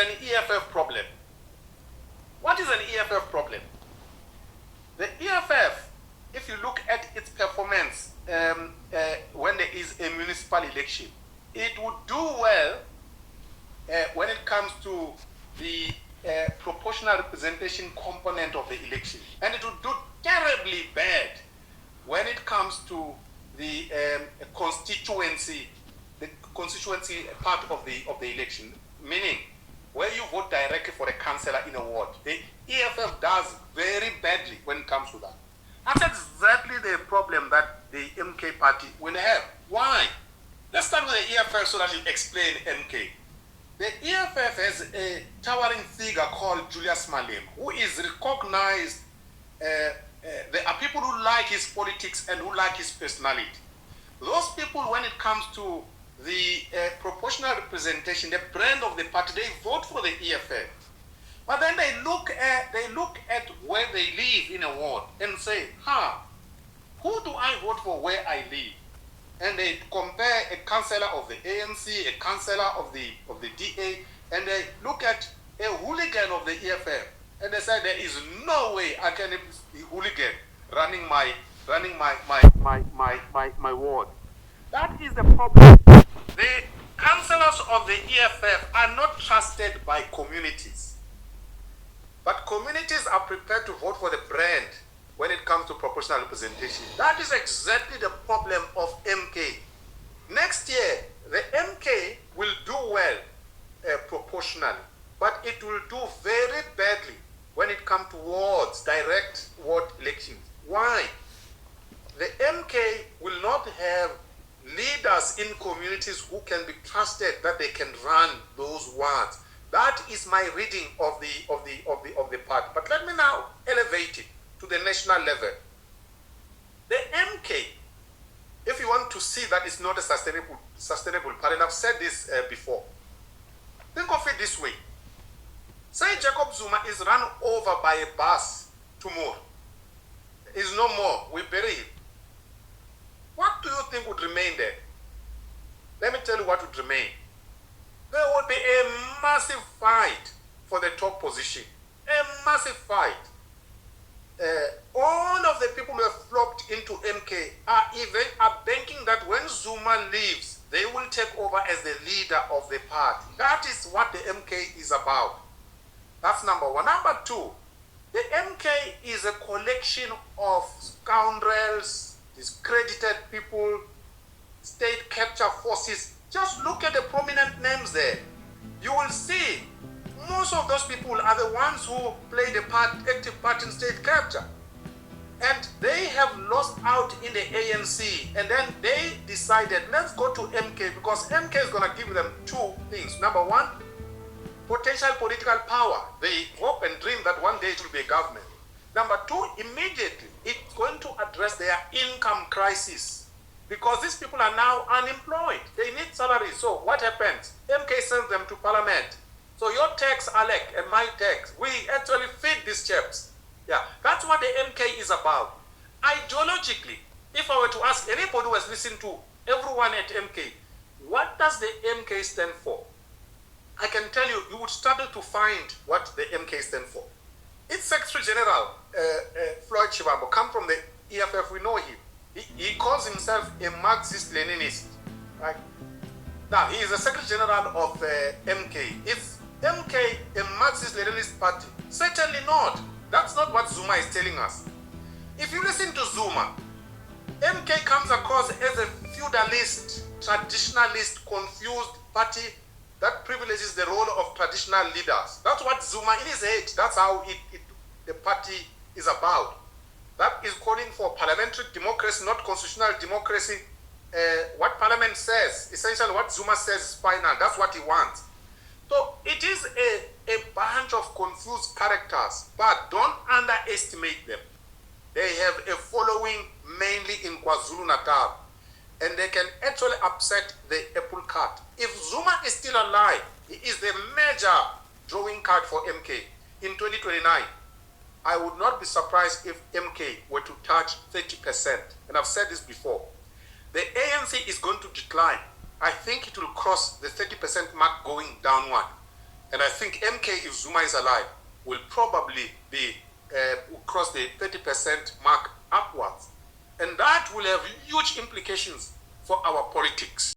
an EFF problem? What is an EFF problem? The EFF, if you look at its performance when there is a municipal election, it would do well when it comes to the proportional representation component of the election, and it would do terribly bad when it comes to the constituency part of the election, meaning where you vote directly for a councillor in a ward. The EFF does very badly when it comes to that. That's exactly the problem that the MK party will have. Why? Let's start with the EFF so that you explain MK. The EFF has a towering figure called Julius Malema, who is recognized. There are people who like his politics and who like his personality. Those people, when it comes to the proportional representation, the brand of the party, they vote for the EFF. But then they look at where they live in a ward and say, who do I vote for where I live? And they compare a councillor of the ANC, a councillor of the DA, and they look at a hooligan of the EFF, and they say there is no way I can be hooligan running my ward. That is the problem. The councillors of the EFF are not trusted by communities, but communities are prepared to vote for the brand when it comes to proportional representation. That is exactly the problem of MK. Next year, the MK will do well proportionally, but it will do very badly when it comes to wards, direct ward elections. Why? The MK will not have leaders in communities who can be trusted that they can run those wards. That is my reading of the party. But let me now elevate it to the national level. The MK, if you want to see that it's not a sustainable party, and I've said this before, think of it this way. Say Jacob Zuma is run over by a bus tomorrow. Is no more, we bury him. What do you think would remain there? Let me tell you what would remain. There would be a massive fight for the top position. A massive fight. All of the people who have flocked into MK are banking that when Zuma leaves, they will take over as the leader of the party. That is what the MK is about. That's number one. Number two, the MK is a collection of scoundrels, discredited people, state capture forces. Just look at the prominent names there. You will see most of those people are the ones who play the active part in state capture. And they have lost out in the ANC, and then they decided, let's go to MK, because MK is going to give them two things. Number one, potential political power. They hope and dream that one day it will be a government. Number two, immediately, it's going to address their income crisis, because these people are now unemployed. They need salaries. So what happens? MK sends them to parliament. So your tax, Alec, and my tax, we actually feed these chaps. Yeah, that's what the MK is about. Ideologically, if I were to ask anybody who has listened to everyone at MK, what does the MK stand for? I can tell you, you would struggle to find what the MK stand for. Its Secretary General, Floyd Shivambu, come from the EFF, we know him. He calls himself a Marxist-Leninist. Right? Now, he is the Secretary General of MK. Is MK a Marxist-Leninist party? Certainly not. That's not what Zuma is telling us. If you listen to Zuma, MK comes across as a feudalist, traditionalist, confused party that privileges the role of traditional leaders. That's what Zuma, in his head, that's how the party is about. That is calling for parliamentary democracy, not constitutional democracy. What parliament says, essentially what Zuma says is final. That's what he wants. So it is a bunch of confused characters, but don't underestimate them. They have a following mainly in KwaZulu-Natal, and they can actually upset the apple cart. If Zuma is still alive, he is the major drawing card for MK. In 2029, I would not be surprised if MK were to touch 30%. And I've said this before. The ANC is going to decline. I think it will cross the 30% mark going downward. And I think MK, if Zuma is alive, will probably be cross the 30% mark upwards. And that will have huge implications for our politics.